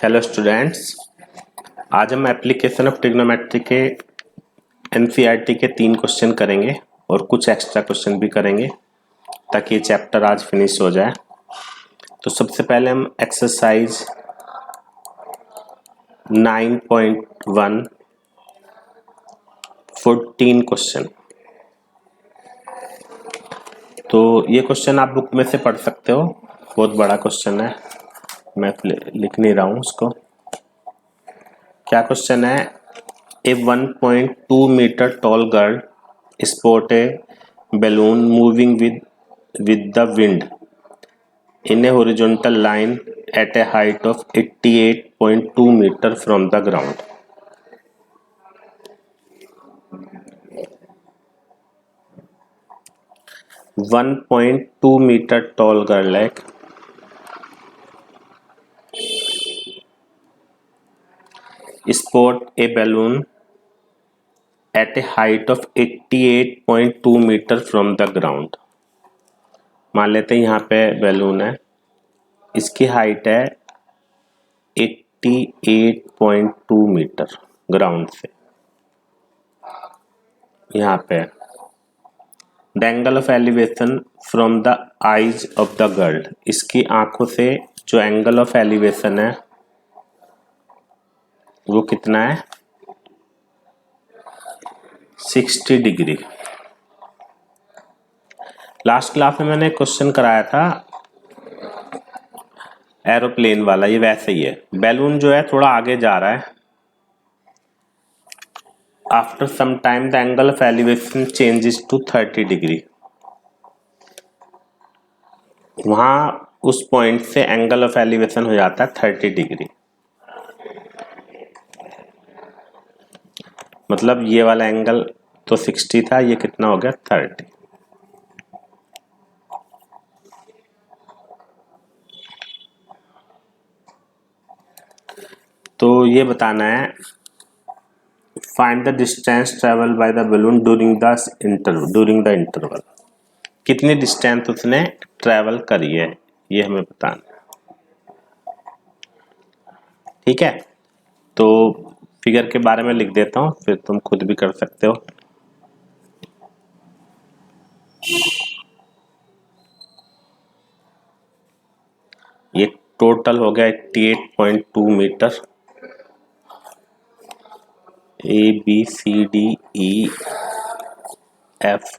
Hello students, आज हम application of trigonometry के एनसीईआरटी के 3 क्वेश्चन करेंगे और कुछ एक्स्ट्रा क्वेश्चन भी करेंगे ताकि ये चैप्टर आज फिनिश हो जाए। तो सबसे पहले हम एक्सरसाइज 9.1 14 क्वेश्चन, तो ये क्वेश्चन आप बुक में से पढ़ सकते हो। बहुत बड़ा क्वेश्चन है, मैं लिख नहीं रहा हूँ उसको। क्या क्वेश्चन है? A 1.2 metre tall girl spot a balloon moving with the wind in a horizontal line at a height of 88.2 meter from the ground. One point two metre tall girl है, spot a balloon at a height of 88.2 metre from the ground. मान लेते हैं यहाँ पे balloon है, इसकी height है 88.2 metre ground से। यहाँ पे the angle of elevation from the eyes of the girl, इसकी आंखों से जो एंगल ऑफ एलिवेशन है वो कितना है? 60 डिग्री। लास्ट क्लास में मैंने क्वेश्चन कराया था एरोप्लेन वाला, ये वैसे ही है। बैलून जो है थोड़ा आगे जा रहा है, after some time the angle of elevation changes to 30 degree. वहां उस पॉइंट से एंगल ऑफ एलिवेशन हो जाता है 30 डिग्री। मतलब ये वाला एंगल तो 60 था, ये कितना हो गया? 30। तो ये बताना है find the distance travel by the balloon during the interval. कितनी डिस्टेंस उसने ट्रेवल करी है ये हमें बताना। ठीक है, तो फिगर के बारे में लिख देता हूँ, फिर तुम खुद भी कर सकते हो। ये टोटल हो गया 88.2 metre. A B C D E F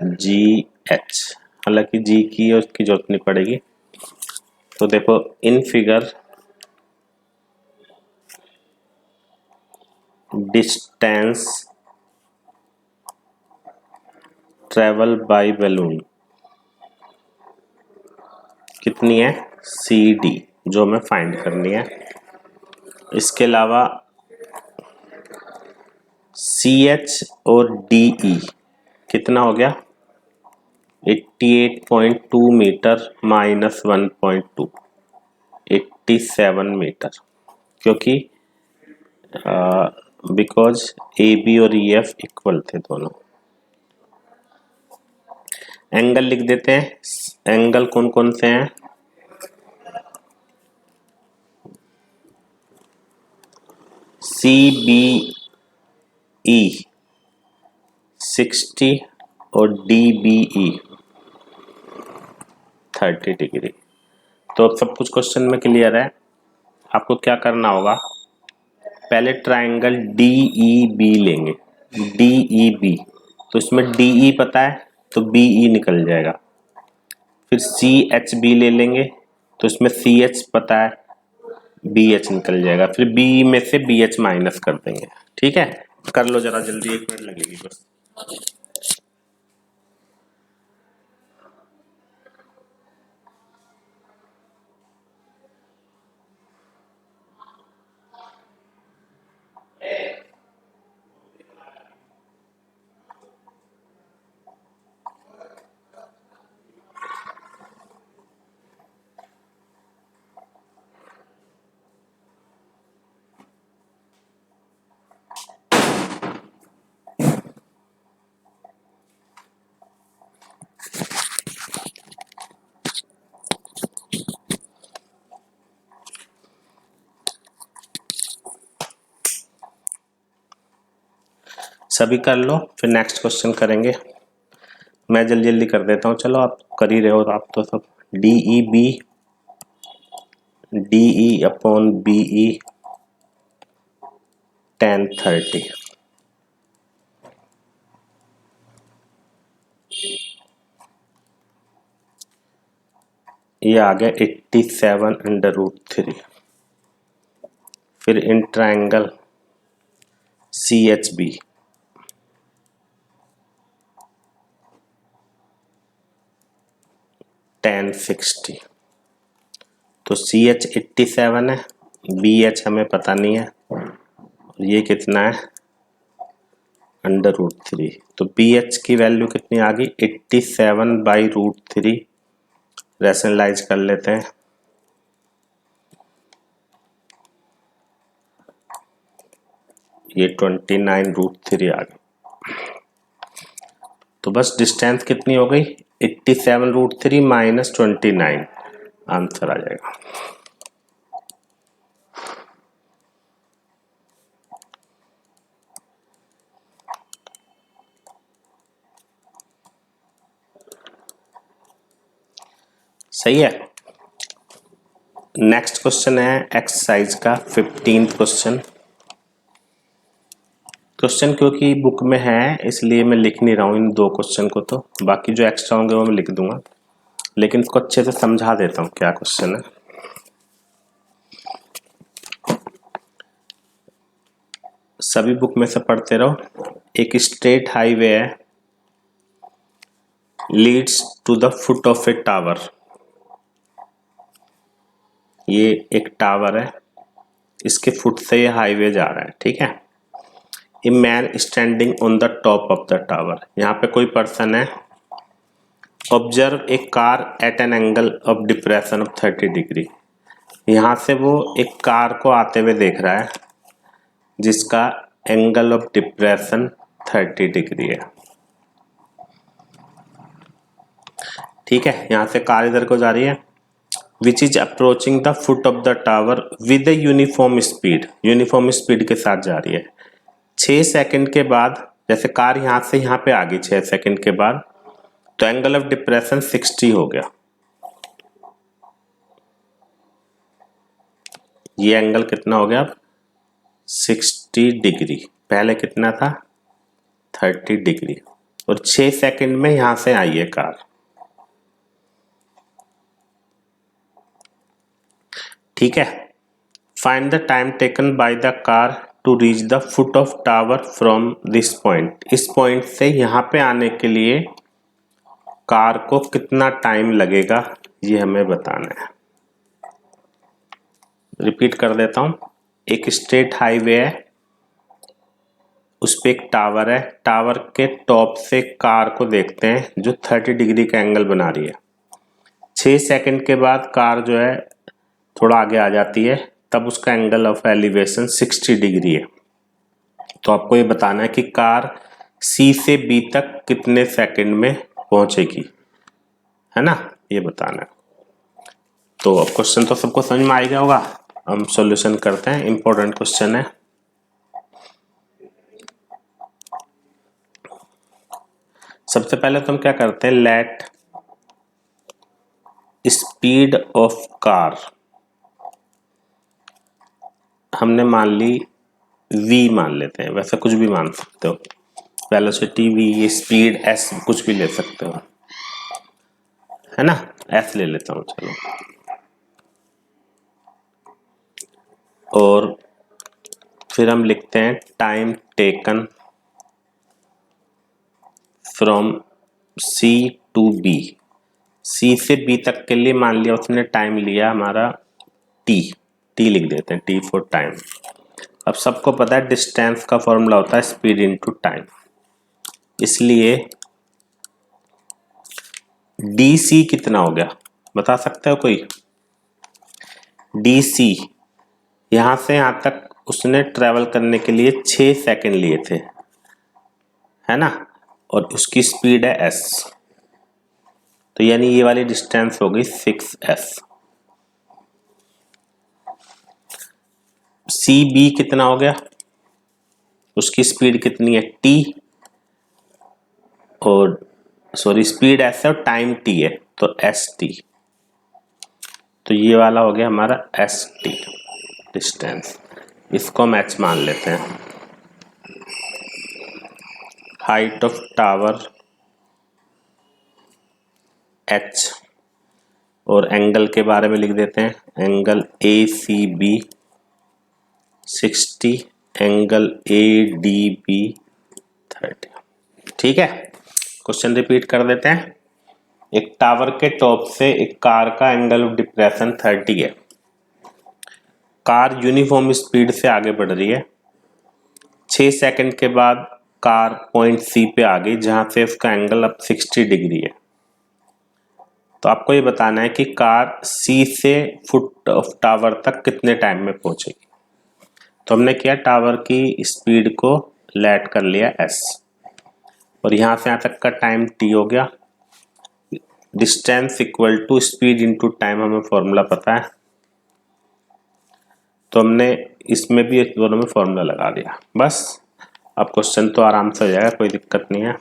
G H, हालांकि जी की और उसकी जरूरत नहीं पड़ेगी। तो देखो in figure distance travel by balloon कितनी है? सी डी, जो हमें फाइंड करनी है। इसके अलावा सी एच और डी ई कितना हो गया? 88.2 मीटर माइनस 1.2, 87 मीटर, क्योंकि बिकॉज ए बी और ई एफ इक्वल थे दोनों। एंगल लिख देते हैं। एंगल कौन कौन से हैं? सी बी ई 60 और डी बी ई 30 डिग्री। तो अब सब कुछ क्वेश्चन में क्लियर है। आपको क्या करना होगा, पहले ट्राइंगल डी ई बी लेंगे। डी ई बी, तो इसमें डी ई पता है तो बी ई निकल जाएगा। फिर सी एच बी ले लेंगे, तो इसमें सी एच पता है, बी एच निकल जाएगा। फिर बी में से बी एच माइनस कर देंगे। ठीक है, कर लो जरा जल्दी, 1 मिनट लगेगी बस। सभी कर लो, फिर नेक्स्ट क्वेश्चन करेंगे। मैं जल्दी जल्दी कर देता हूँ, चलो आप कर ही रहे हो आप तो सब। D E upon B E tan 30, ये आ गया 87/√3। फिर in triangle C H B tan 60। तो सी एच 87 है, बी एच हमें पता नहीं है, और ये कितना है √3। तो बी एच की वैल्यू कितनी आ गई 87/√3। रैशनलाइज कर लेते हैं, ये 29/√3 आ गई। तो बस डिस्टेंस कितनी हो गई 87/√3 माइनस 29, आंसर आ जाएगा। सही है। नेक्स्ट क्वेश्चन है एक्सरसाइज का 15th क्वेश्चन। क्वेश्चन क्योंकि बुक में है इसलिए मैं लिख नहीं रहा हूँ इन दो क्वेश्चन को, तो बाकी जो एक्स्ट्रा होंगे वो मैं लिख दूंगा, लेकिन इसको अच्छे से समझा देता हूँ क्या क्वेश्चन है। सभी बुक में से पढ़ते रहो। एक स्ट्रेट हाईवे है, leads to the foot of a tower. ये एक टावर है, इसके फुट से ये हाईवे जा रहा है, ठीक है। A man standing on the top of the tower, यहाँ पे कोई पर्सन है। Observe a car eight an angle of depression of 30 degree. यहाँ से वो एक कार को आते हुए देख रहा है जिसका एंगल ऑफ डिप्रेशन 30 डिग्री है, ठीक है। यहाँ से कार इधर को जा रही है, which is approaching the foot of the tower with a uniform speed, uniform speed के साथ जा रही है। 6 सेकंड के बाद, जैसे कार यहाँ से यहाँ पे आ गई 6 सेकंड के बाद, तो एंगल ऑफ डिप्रेशन 60 हो गया। ये एंगल कितना हो गया 60 डिग्री, पहले कितना था 30 डिग्री, और 6 सेकंड में यहां से आई है कार, ठीक है। Find the time taken by the car to reach the foot of tower from this point. इस पॉइंट से यहां पे आने के लिए कार को कितना टाइम लगेगा ये हमें बताना है। रिपीट कर देता हूं, एक स्ट्रेट हाईवे है, उस पे एक टावर है, टावर के टॉप से कार को देखते हैं जो 30 डिग्री का एंगल बना रही है। 6 सेकंड के बाद कार जो है थोड़ा आगे आ जाती है, तब उसका एंगल ऑफ एलिवेशन 60 डिग्री है। तो आपको ये बताना है कि कार सी से बी तक कितने सेकंड में पहुंचेगी, है ना, ये बताना है। तो अब क्वेश्चन तो सबको समझ में आ गया होगा, हम सॉल्यूशन करते हैं। इंपॉर्टेंट क्वेश्चन है। सबसे पहले तो हम क्या करते हैं, लेट स्पीड ऑफ कार हमने मान ली v मान लेते हैं, वैसे कुछ भी मान सकते हो, वेलोसिटी v, स्पीड s, कुछ भी ले सकते हो, है ना। s ले लेता हूं चलो, और फिर हम लिखते हैं time taken from c to b। c से b तक के लिए मान लिया उसने टाइम लिया हमारा t लिख देते हैं, t फॉर टाइम। अब सबको पता है डिस्टेंस का फॉर्मूला होता है स्पीड इनटू टाइम, इसलिए डी कितना हो गया बता सकते हो कोई। डी यहां से यहां तक उसने ट्रेवल करने के लिए 6 सेकंड लिए थे, है ना, और उसकी स्पीड है s, तो यानी ये वाली डिस्टेंस हो गई 6s। सी बी कितना हो गया, उसकी स्पीड कितनी है t, और सॉरी स्पीड s है और टाइम t है, तो st। तो ये वाला हो गया हमारा st डिस्टेंस, इसको हम h मान लेते हैं। हाइट ऑफ टावर h, और एंगल के बारे में लिख देते हैं, एंगल ACB 60, एंगल ADB 30। ठीक है, क्वेश्चन रिपीट कर देते हैं। एक टावर के टॉप से एक कार का एंगल ऑफ डिप्रेशन 30 है। कार यूनिफॉर्म स्पीड से आगे बढ़ रही है। 6 सेकंड के बाद कार पॉइंट C पे आ गई, जहां से उसका एंगल अब 60 डिग्री है। तो आपको ये बताना है कि कार C से फुट ऑफ टावर तक कितने टाइम में पहुंचेगी। तो हमने किया, टावर की स्पीड को लेट कर लिया s, और यहां से यहां तक का टाइम t हो गया। Distance equal to speed into time, हमें फॉर्मूला पता है, तो हमने इसमें भी इस दोनों में फॉर्मूला लगा दिया। बस अब क्वेश्चन तो आराम से हो जाएगा, कोई दिक्कत नहीं है।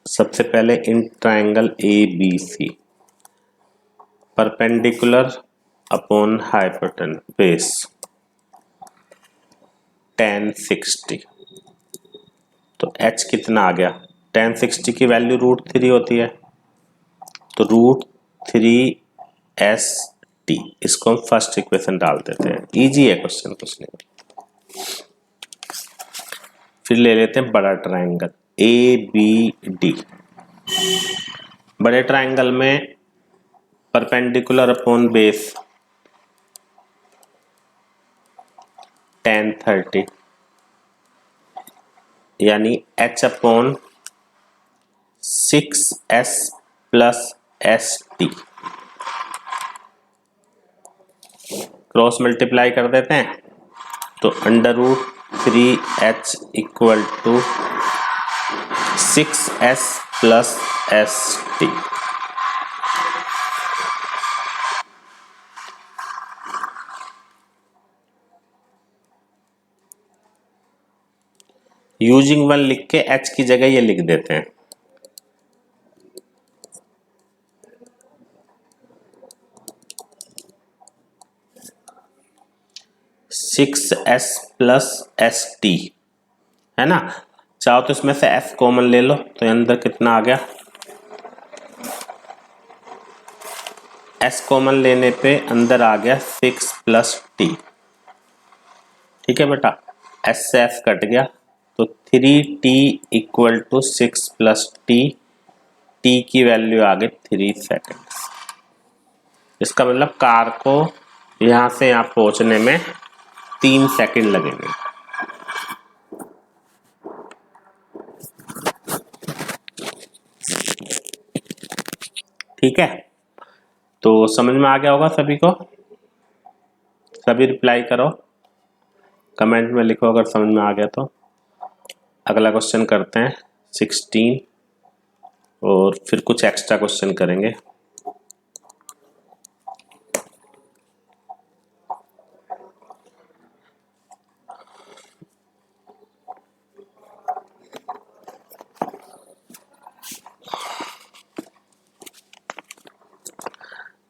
सबसे पहले in triangle ABC perpendicular upon hypotenuse base tan 60, तो h कितना आ गया, tan 60 की वैल्यू √3 होती है, तो √3st, इसको हम फर्स्ट इक्वेशन डाल देते हैं। इजी है क्वेश्चन, कुछ नहीं। फिर ले लेते हैं बड़ा ट्रायंगल ABD। बड़े ट्रायंगल में परपेंडिकुलर अपॉन बेस tan 30, यानी h upon 6s plus st, cross multiply कर देते हैं, तो √3h equal to 6s plus st। Using 1 लिख के h की जगह ये लिख देते हैं, six S plus S T है ना। चाहो तो इसमें से s कॉमन ले लो, तो अंदर कितना आ गया, s कॉमन लेने पे अंदर आ गया 6 प्लस टी। ठीक है बेटा, s से s कट गया, तो 3t equal to 6 plus T, t की वैल्यू आ गई 3 सेकेंड। इसका मतलब कार को यहां से यहां पहुंचने में 3 सेकेंड लगेंगे। ठीक है, तो समझ में आ गया होगा सभी को। सभी रिप्लाई करो, कमेंट में लिखो अगर समझ में आ गया तो। अगला क्वेश्चन करते हैं 16, और फिर कुछ एक्स्ट्रा क्वेश्चन करेंगे।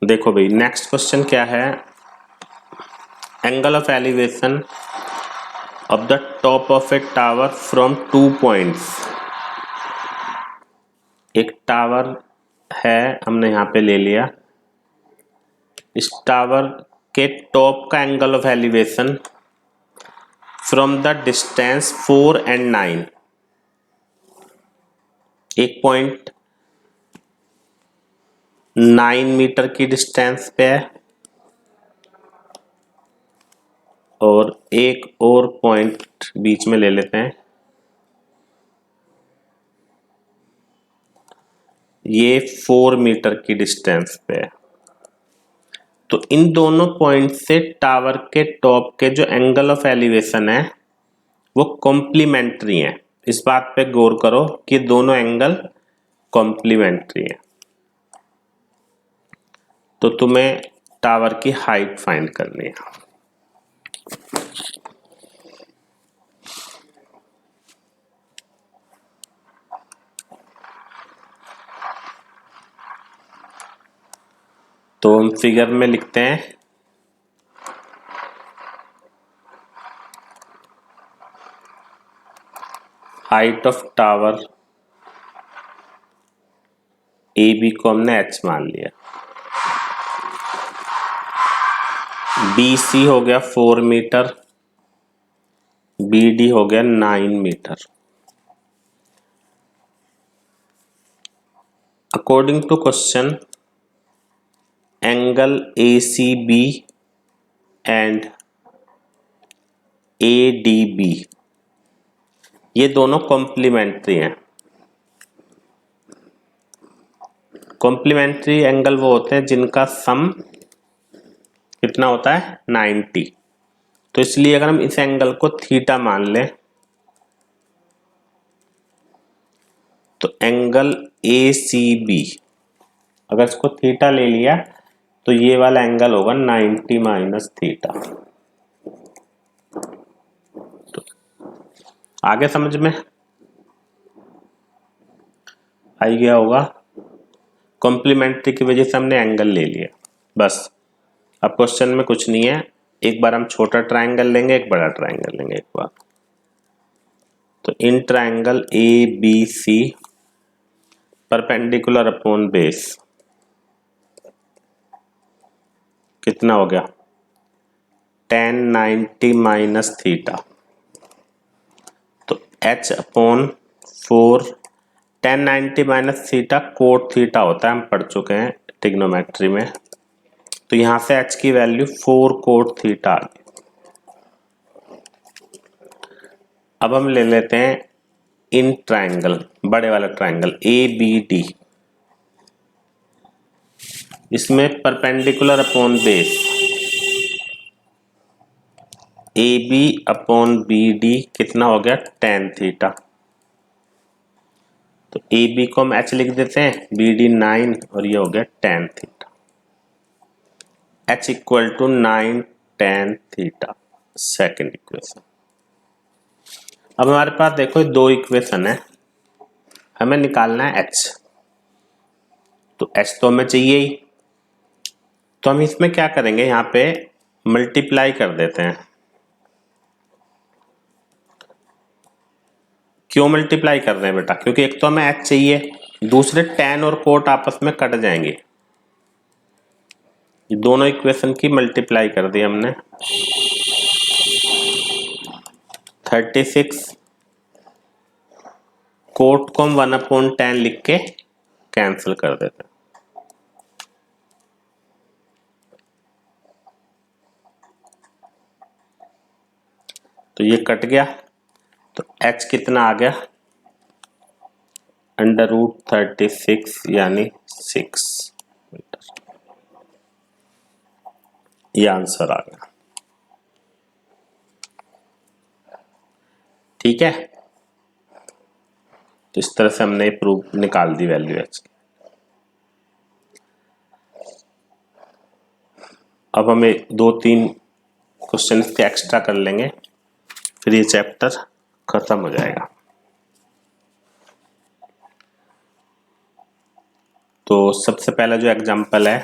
देखो भाई, नेक्स्ट क्वेश्चन क्या है, angle of elevation of the top of a tower from 2 points. एक टावर है, हमने यहाँ पे ले लिया, इस टावर के टॉप का angle of elevation from the distance 4 and 9, एक पॉइंट 9 मीटर की डिस्टेंस पे है, और एक और पॉइंट बीच में ले लेते हैं, ये 4 मीटर की डिस्टेंस पे है। तो इन दोनों पॉइंट से टावर के टॉप के जो एंगल ऑफ एलिवेशन है वो कॉम्प्लीमेंट्री है। इस बात पे गौर करो कि दोनों एंगल कॉम्प्लीमेंट्री है। तो तुम्हें टावर की हाइट फाइंड करनी है। तो हम फिगर में लिखते हैं height of tower A B को हमने h मान लिया, बी सी हो गया 4 मीटर, बी डी हो गया 9 metre. According to question angle A C B and A D B ये दोनों कॉम्प्लीमेंट्री हैं। कॉम्प्लीमेंट्री एंगल वो होते हैं जिनका सम कितना होता है 90। तो इसलिए अगर हम इस एंगल को थीटा मान लें तो एंगल ए सी बी अगर इसको थीटा ले लिया तो ये वाला एंगल होगा 90 माइनस थीटा। तो आगे समझ में आई गया होगा। कॉम्प्लीमेंट्री की वजह से हमने एंगल ले लिया बस। अब क्वेश्चन में कुछ नहीं है, एक बार हम छोटा ट्रायंगल लेंगे, एक बड़ा ट्रायंगल लेंगे एक बार। तो in triangle A B C perpendicular upon base कितना हो गया tan 90 माइनस थीटा। तो h upon 4 tan 90 minus theta cot theta होता है, हम पढ़ चुके हैं ट्रिग्नोमेट्री में। तो यहां से h की वैल्यू 4 कोट थीटा आ गई। अब हम ले लेते हैं इन ट्रायंगल बड़े वाला ट्रायंगल ए बी डी, इसमें perpendicular upon base A B upon B D कितना हो गया tan थीटा। तो ए बी को हम h लिख देते हैं, बी डी 9 और ये हो गया tan theta. h equal to 9 tan theta second equation. अब हमारे पास देखो दो इक्वेशन है, हमें निकालना है h। तो h तो हमें चाहिए ही, तो हम इसमें क्या करेंगे यहाँ पे मल्टीप्लाई कर देते हैं। क्यों मल्टीप्लाई कर रहे हैं बेटा? क्योंकि एक तो हमें h चाहिए, दूसरे tan और कोट आपस में कट जाएंगे। दोनों इक्वेशन की मल्टीप्लाई कर दी हमने। 36 कोट को हम 1/10 लिख के कैंसिल कर देते हैं। तो ये कट गया, तो h कितना आ गया √36 यानी 6 मीटर। ये आंसर आ गया। ठीक है, तो इस तरह से हमने प्रूफ निकाल दी वैल्यू h की। अब हमें 2-3 क्वेश्चन के एक्स्ट्रा कर लेंगे, फिर ये चैप्टर खत्म हो जाएगा। तो सबसे पहला जो एग्जांपल है,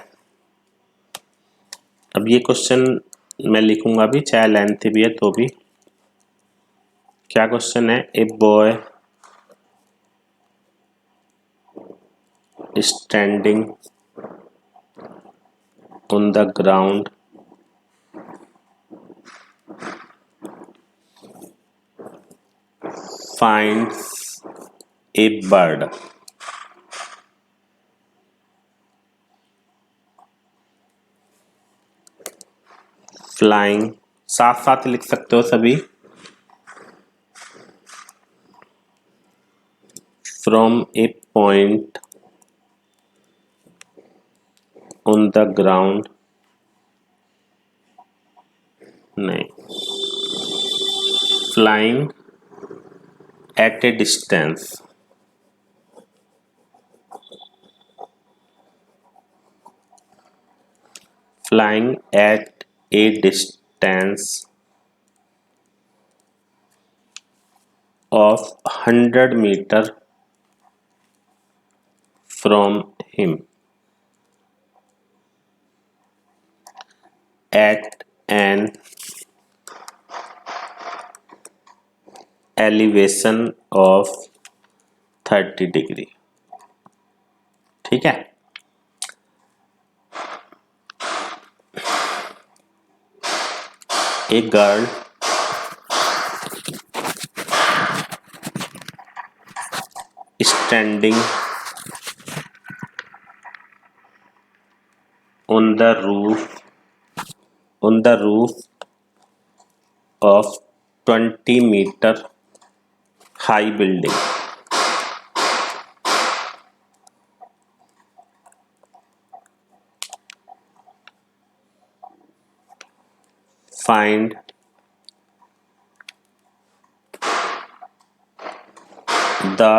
अब ये क्वेश्चन मैं लिखूंगा भी, चाहे लेंथ भी है तो भी। क्या क्वेश्चन है? A boy standing on the ground finds a bird flying, साथ साथ लिख सकते हो सभी, from a point on the ground, नहीं, flying at a distance, flying at a distance of 100 meter from him. at an elevation of 30 degree. ठीक है, a girl standing on the roof of 20-meter high building find the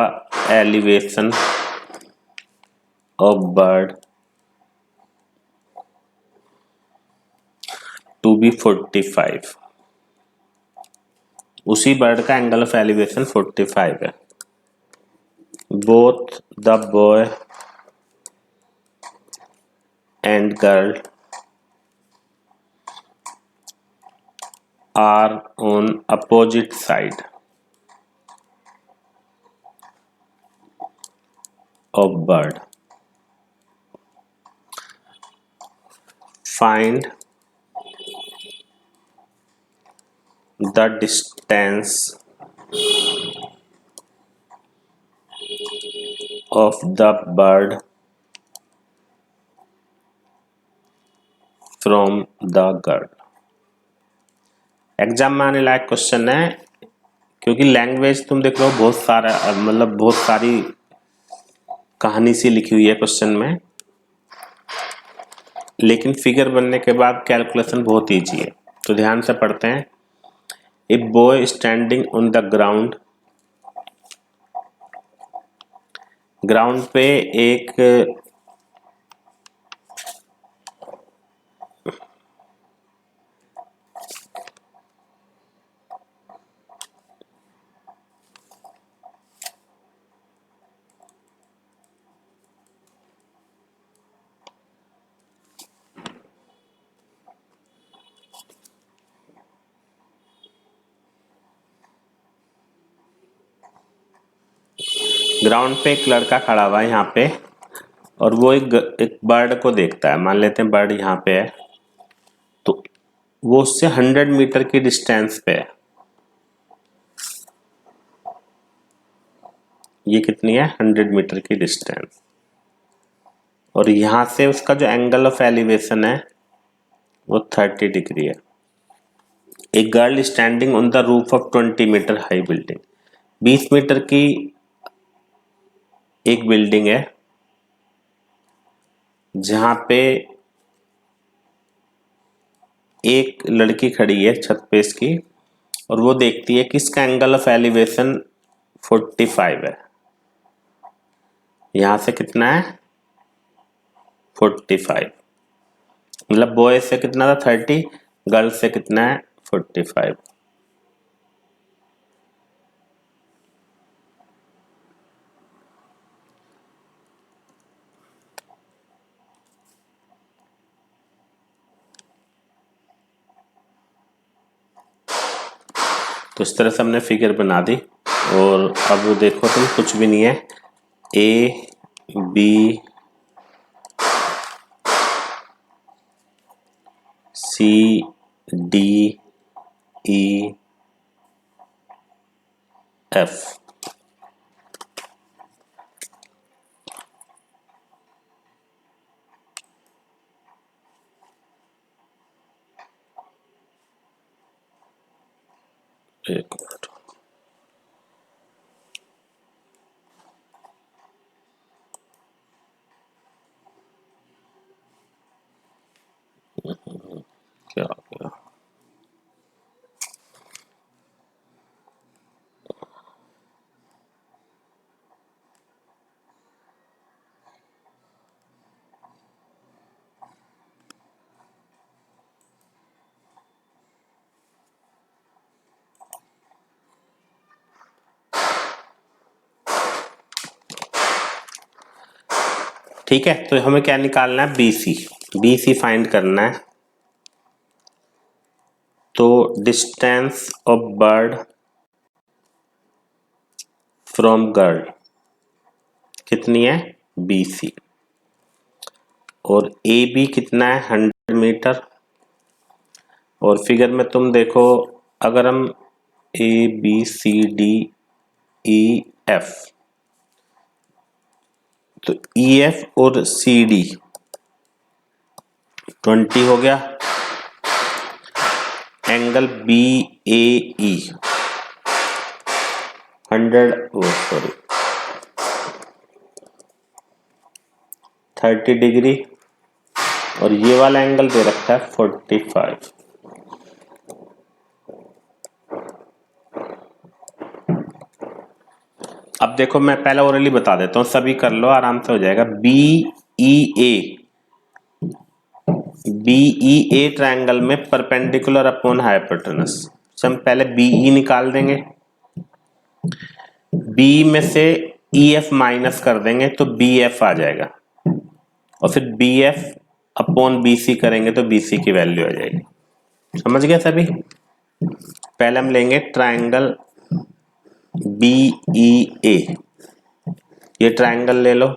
elevation of bird to be 45। उसी bird का angle of elevation 45 है। Both the boy and girl are on opposite side of bird. Find the distance of the bird from the girl। Exam में आने लायक question है, क्योंकि language तुम देख लो बहुत सारा, मतलब बहुत सारी कहानी सी लिखी हुई है क्वेश्चन में, लेकिन फिगर बनने के बाद कैलकुलेशन बहुत ईजी है। तो ध्यान से पढ़ते हैं। A boy standing on the ground, ground पे एक ग्राउंड पे एक लड़का खड़ा हुआ है यहाँ पे, और वो एक बर्ड को देखता है। मान लेते हैं बर्ड यहाँ पे है, तो वो उससे 100 मीटर की डिस्टेंस पे है। ये कितनी है? 100 मीटर की डिस्टेंस। और यहाँ से उसका जो एंगल ऑफ एलिवेशन है वो 30 डिग्री है। A girl standing on the roof of 20 metre high building, 20 metre की एक बिल्डिंग है जहां पे एक लड़की खड़ी है छत पे इसकी, और वो देखती है कि इसका एंगल ऑफ एलिवेशन 45 है। यहां से कितना है? 45। मतलब बॉय से कितना था? 30। गर्ल से कितना है? 45। तो इस तरह से हमने फिगर बना दी। और अब वो देखो तुम, कुछ भी नहीं है। A B C D E F. एक मिनट, क्या हो गया? ठीक है, तो हमें क्या निकालना है? BC। BC फाइंड करना है। तो distance of bird from girl कितनी है, BC। और AB कितना है, 100 मीटर। और फिगर में तुम देखो, अगर हम ABCDEF, तो EF और CD 20 हो गया। एंगल BAE 30 डिग्री, और ये वाला एंगल दे रखा है 45। अब देखो मैं पहले ओरली बता देता हूँ, सभी कर लो, आराम से हो जाएगा। BEA ट्रायंगल में परपेंडिकुलर अपॉन हाइपोटेनस, हम पहले BE निकाल देंगे, B में से EF माइनस कर देंगे तो BF आ जाएगा, और फिर BF अपॉन BC करेंगे तो BC की वैल्यू आ जाएगी। समझ गए सभी। पहले हम लेंगे ट्रायंगल BEA, ये ट्रायंगल ले लो।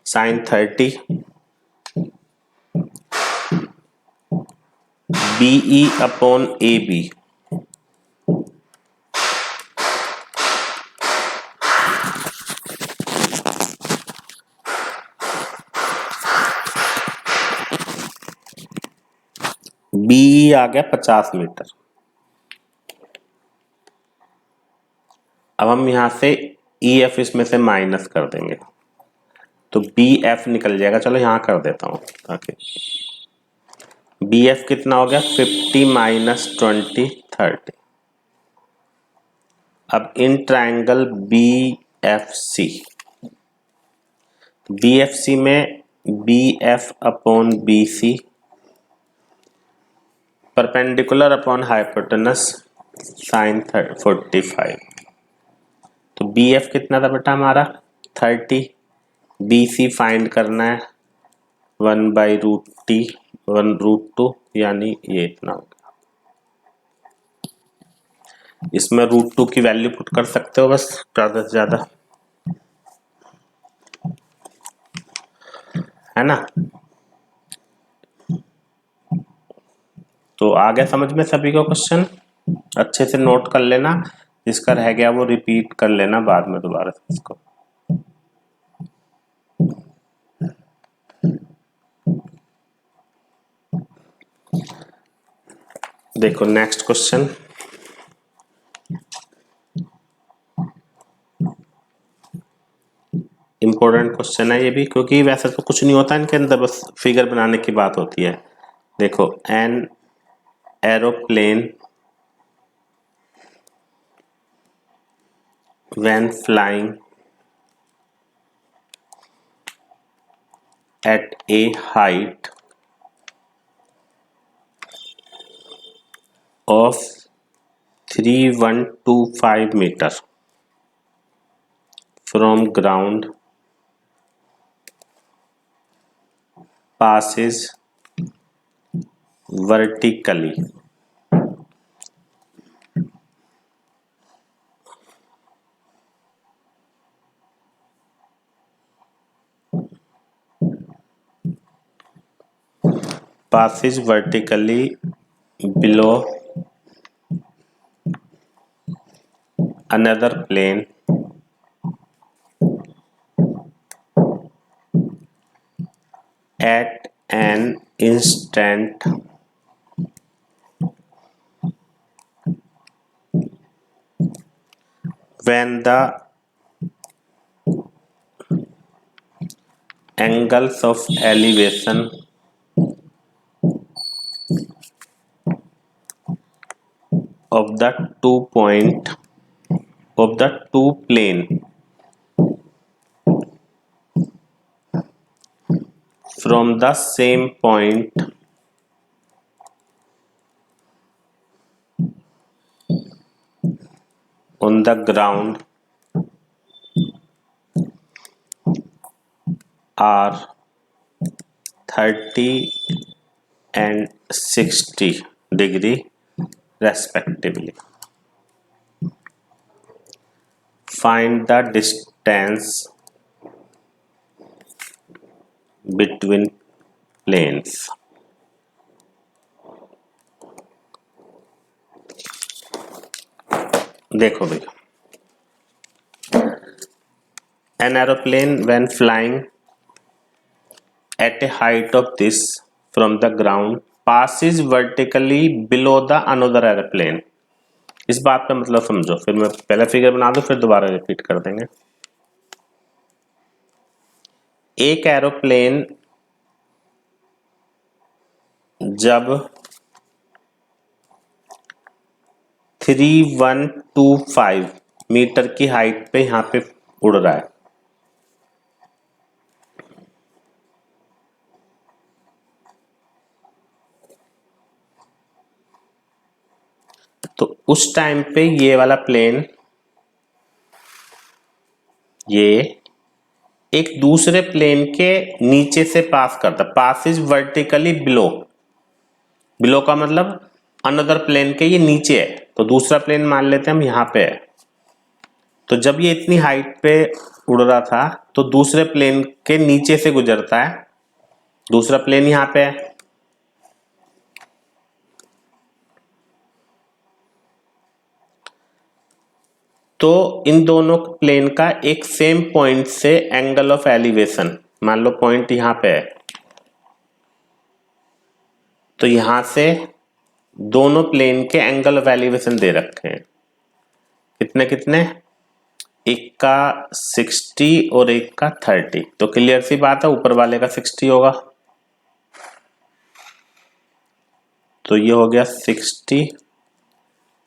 sin 30, BE upon AB, BE आ गया 50 मीटर। अब हम यहां से EF इसमें से माइनस कर देंगे तो BF निकल जाएगा। चलो यहां कर देता हूं ताकि BF कितना हो गया, 50 माइनस 20 30। अब इन ट्रायंगल BFC में BF upon BC perpendicular upon hypotenuse sin 45। तो BF कितना था बेटा हमारा 30, BC फाइंड करना है 1/√T 1√2, यानी ये इतना होगा। इसमें √2 की वैल्यू पुट कर सकते हो बस, ज्यादा से ज्यादा, है ना। तो आ गया समझ में सभी को क्वेश्चन, अच्छे से नोट कर लेना, जिसका रह गया वो रिपीट कर लेना बाद में दोबारा से इसको। देखो नेक्स्ट क्वेश्चन, इंपॉर्टेंट क्वेश्चन है ये भी, क्योंकि वैसे तो कुछ नहीं होता इनके अंदर, बस फिगर बनाने की बात होती है। देखो an aeroplane when flying at a height of 3125 meter from ground passes vertically below another plane at an instant when the angles of elevation of the two plane from the same point on the ground are 30 and 60 degree respectively. Find the distance between planes. देखो भैया, an aeroplane when flying at a height of this from the ground passes vertically below the another airplane. इस बात का मतलब समझो, फिर मैं पहला फिगर बना दूं फिर दोबारा रिपीट कर देंगे। एक एरोप्लेन जब 3125 मीटर की हाइट पे यहां पे उड़ रहा है, तो उस टाइम पे ये वाला प्लेन ये एक दूसरे प्लेन के नीचे से पास करता, पास इज वर्टिकली बिलो, बिलो का मतलब अनदर प्लेन के ये नीचे है, तो दूसरा प्लेन मान लेते हैं हम यहां पे है। तो जब ये इतनी हाइट पे उड़ रहा था तो दूसरे प्लेन के नीचे से गुजरता है, दूसरा प्लेन यहां पे है, तो इन दोनों प्लेन का एक सेम पॉइंट से एंगल ऑफ एलिवेशन, मान लो पॉइंट यहां पे है, तो यहां से दोनों प्लेन के एंगल ऑफ एलिवेशन दे रखे हैं, कितने कितने, एक का 60 और एक का 30, तो क्लियर सी बात है ऊपर वाले का 60 होगा, तो ये हो गया 60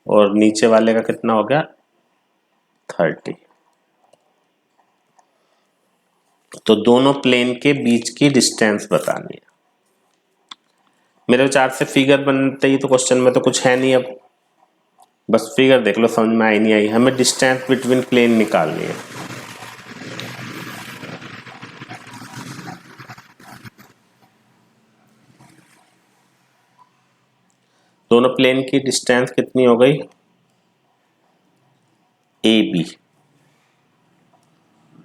और नीचे वाले का कितना हो गया 30। तो दोनों प्लेन के बीच की डिस्टेंस बतानी है। मेरे विचार से फिगर बनते ही तो क्वेश्चन में तो कुछ है नहीं, अब बस फिगर देख लो, समझ में आई नहीं आई, हमें डिस्टेंस बिटवीन प्लेन निकालनी है। दोनों प्लेन की डिस्टेंस कितनी हो गई, ए बी,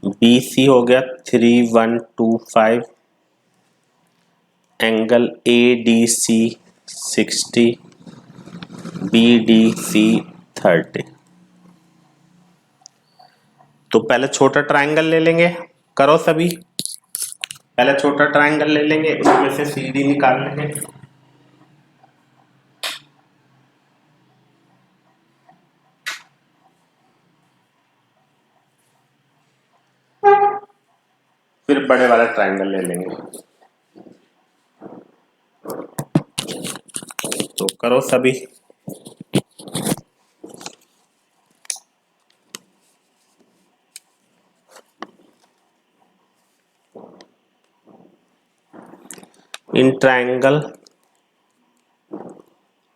बी सी हो गया 3125, angle A D C 60, B D C 30। तो पहले छोटा ट्रायंगल ले लेंगे, करो सभी, पहले छोटा ट्रायंगल ले लेंगे, उसमें से सी डी निकाल लेंगे। फिर बड़े वाला ट्रायंगल ले लेंगे, तो करो सभी। In triangle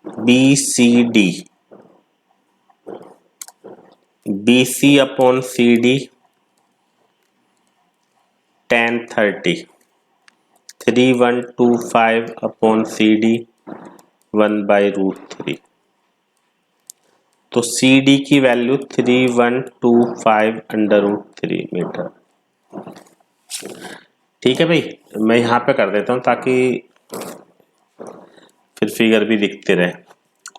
B C D, B C upon C D tan 30, 3125 upon C D 1/√3, तो सी डी की वैल्यू 3125 √3 मीटर। ठीक है भाई, मैं यहाँ पे कर देता हूँ ताकि फिर फिगर भी दिखते रहे।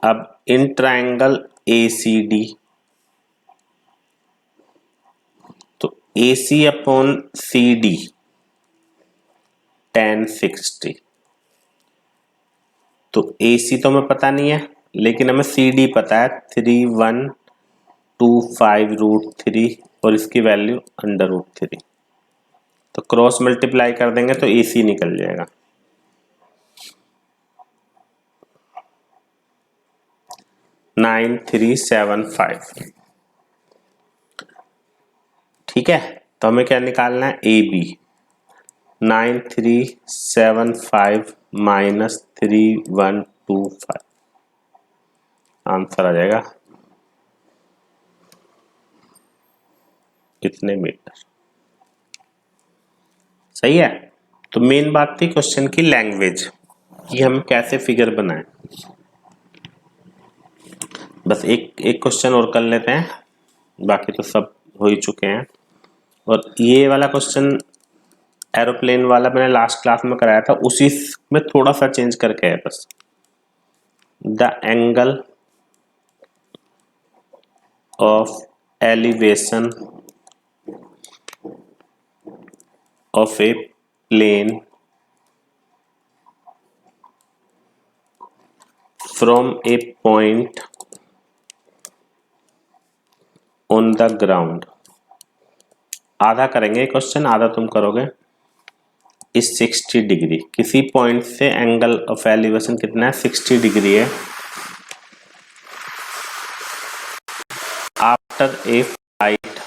अब इन ट्रायंगल ए सी डी, तो ए सी अपॉन सी डी tan 60, तो ए सी तो हमें पता नहीं है लेकिन हमें सी डी पता है 3125 √3 और इसकी वैल्यू √3, तो क्रॉस मल्टीप्लाई कर देंगे तो ए सी निकल जाएगा, 9375। ठीक है, तो हमें क्या निकालना है, ए बी 9375 माइनस 3125, आंसर आ जाएगा कितने मीटर, सही है। तो मेन बात थी क्वेश्चन की लैंग्वेज, कि हम कैसे फिगर बनाएं। बस एक एक क्वेश्चन और कर लेते हैं, बाकी तो सब हो ही चुके हैं। और ये वाला क्वेश्चन एरोप्लेन वाला मैंने लास्ट क्लास में कराया था, उसी में थोड़ा सा चेंज करके है बस। The angle of elevation of a plane from a point on the ground. आधा करेंगे क्वेश्चन, आधा तुम करोगे। इस 60 डिग्री, किसी पॉइंट से एंगल ऑफ एलिवेशन कितना है, 60 डिग्री है। After a flight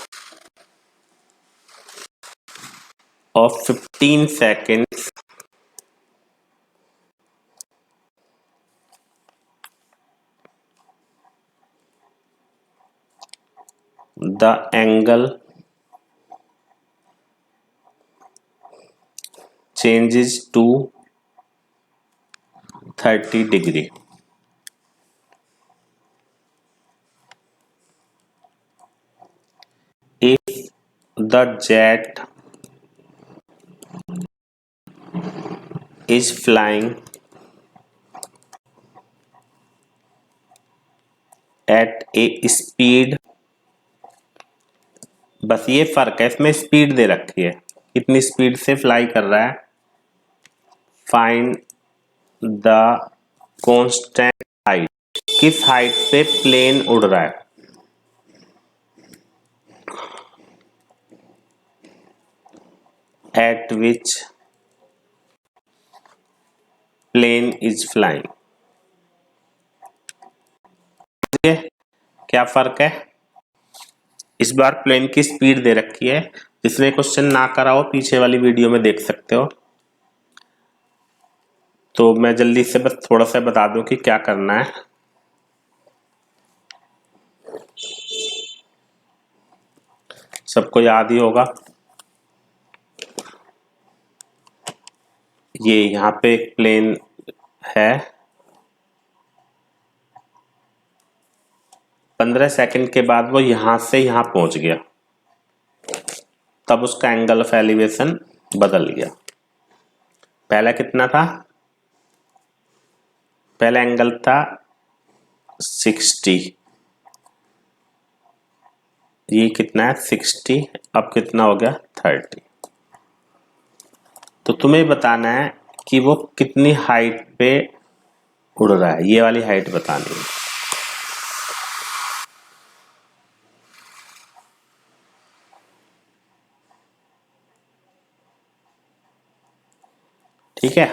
of 15 seconds the angle changes to 30 degree. If the jet is flying at a speed, बस ये फर्क है, इसमें स्पीड दे रखी है, कितनी स्पीड से फ्लाई कर रहा है। फाइंड द कांस्टेंट हाइट, किस हाइट पे प्लेन उड़ रहा है। At which plane is flying. क्या फर्क है, इस बार प्लेन की स्पीड दे रखी है। जिसने क्वेश्चन ना करा हो पीछे वाली वीडियो में देख सकते हो। तो मैं जल्दी से बस थोड़ा सा बता दूं कि क्या करना है। सबको याद ही होगा, ये यहाँ पे एक प्लेन है, 15 सेकंड के बाद वो यहां से यहां पहुंच गया, तब उसका एंगल ऑफ एलिवेशन बदल गया। पहला कितना था, पहला एंगल था 60, ये कितना है 60, अब कितना हो गया 30। तो तुम्हें बताना है कि वो कितनी हाइट पे उड़ रहा है, ये वाली हाइट बतानी है। ठीक है,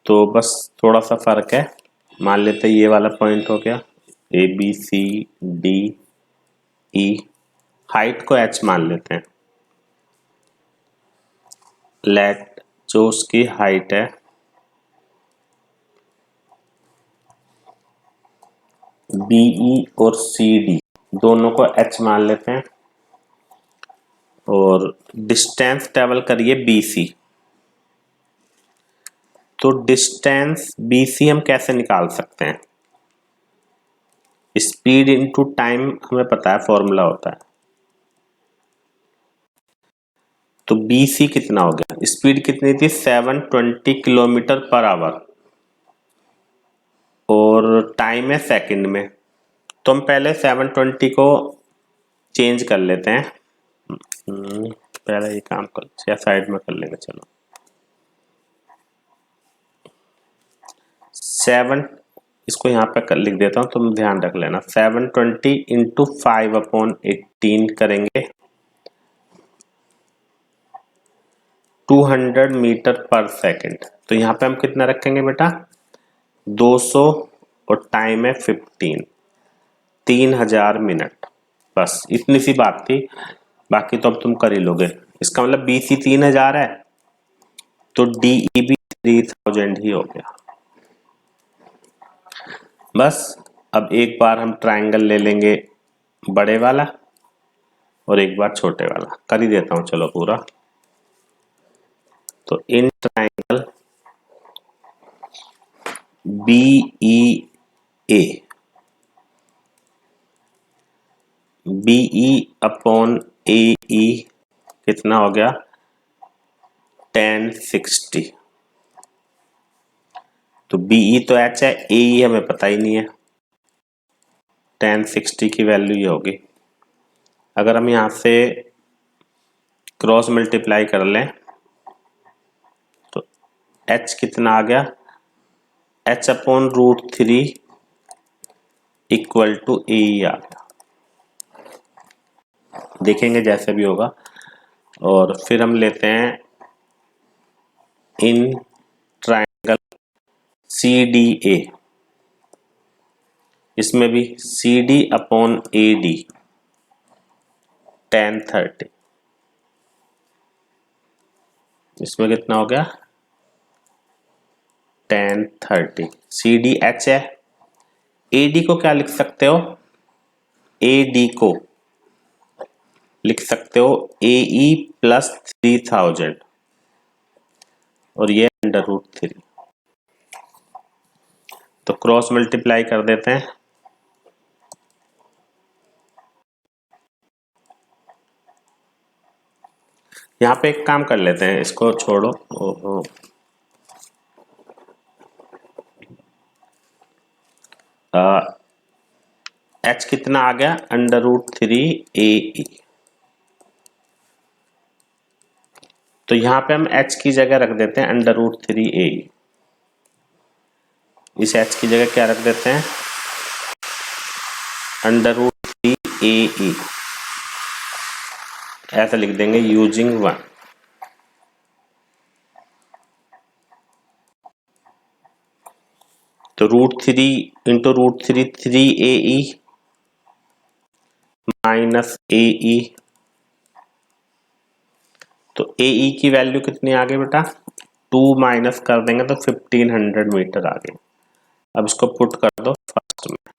तो बस थोड़ा सा फर्क है। मान लेते हैं ये वाला पॉइंट हो गया A B C D E, height को h मान लेते हैं। लेट जो उसकी हाइट है बीई और सी डी दोनों को h मान लेते हैं, और डिस्टेंस ट्रेवल करिए BC। तो डिस्टेंस BC हम कैसे निकाल सकते हैं, स्पीड इनटू टाइम हमें पता है, फॉर्मूला होता है। तो BC कितना हो गया, स्पीड कितनी थी 720 किलोमीटर पर आवर, और टाइम है सेकंड में। तो हम पहले 720 को चेंज कर लेते हैं। पहले ये काम कर, या साइड में कर लेंगे, चलो 7, इसको यहाँ पे कर लिख देता हूँ, तुम ध्यान रख लेना। 720 इंटू 5/18 करेंगे 200 मीटर पर सेकंड। तो यहाँ पे हम कितना रखेंगे बेटा 200, और टाइम है 15, 3000 मिनट। बस इतनी सी बात थी, बाकी तो अब तुम कर ही लोगे। इसका मतलब BC 3000 है, तो DE भी 3000 ही हो गया। बस अब एक बार हम ट्रायंगल ले लेंगे बड़े वाला, और एक बार छोटे वाला कर ही देता हूँ, चलो पूरा। तो in triangle BEA, BE upon AE कितना हो गया 1060। तो BE तो H है, AE हमें पता ही नहीं है, 1060 की वैल्यू ये होगी। अगर हम यहाँ से क्रॉस मल्टीप्लाई कर लें तो H कितना आ गया, H upon √3 equal to AE आ गया। देखेंगे जैसे भी होगा। और फिर हम लेते हैं इन ट्राइंगल CDA, इसमें भी CD अपॉन AD 1030, इसमें कितना हो गया 1030। CD H है, AD को क्या लिख सकते हो, AD को लिख सकते हो AE प्लस 3000 और ये √3। तो क्रॉस मल्टीप्लाई कर देते हैं। यहाँ पे एक काम कर लेते हैं, इसको छोड़ो। ओहो, H कितना आ गया √3 AE। तो यहाँ पे हम H की जगह रख देते हैं √3 AE। इस H की जगह क्या रख देते हैं √3 AE, ऐसा लिख देंगे यूजिंग 1। तो √3 इंटू √3 3AE माइनस AE। तो AE की वैल्यू कितनी आ गई बेटा 2 माइनस कर देंगे तो 1500 मीटर आ गई। अब इसको पुट कर दो फर्स्ट में,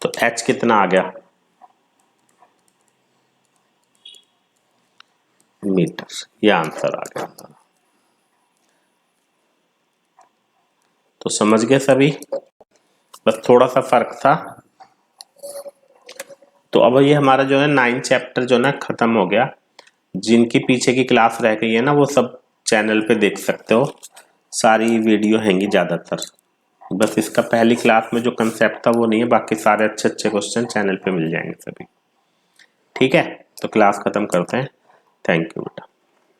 तो H कितना आ गया मीटर, ये आंसर आ गया। तो समझ गए सभी, बस थोड़ा सा फर्क था। तो अब ये हमारा जो है 9 चैप्टर जो ना खत्म हो गया। जिनकी पीछे की क्लास रह गई है ना वो सब चैनल पे देख सकते हो, सारी वीडियो हैंगी ज़्यादातर। बस इसका पहली क्लास में जो कंसेप्ट था वो नहीं है, बाकी सारे अच्छे अच्छे क्वेश्चन चैनल पे मिल जाएंगे सभी। ठीक है, तो क्लास खत्म करते हैं। Thank you.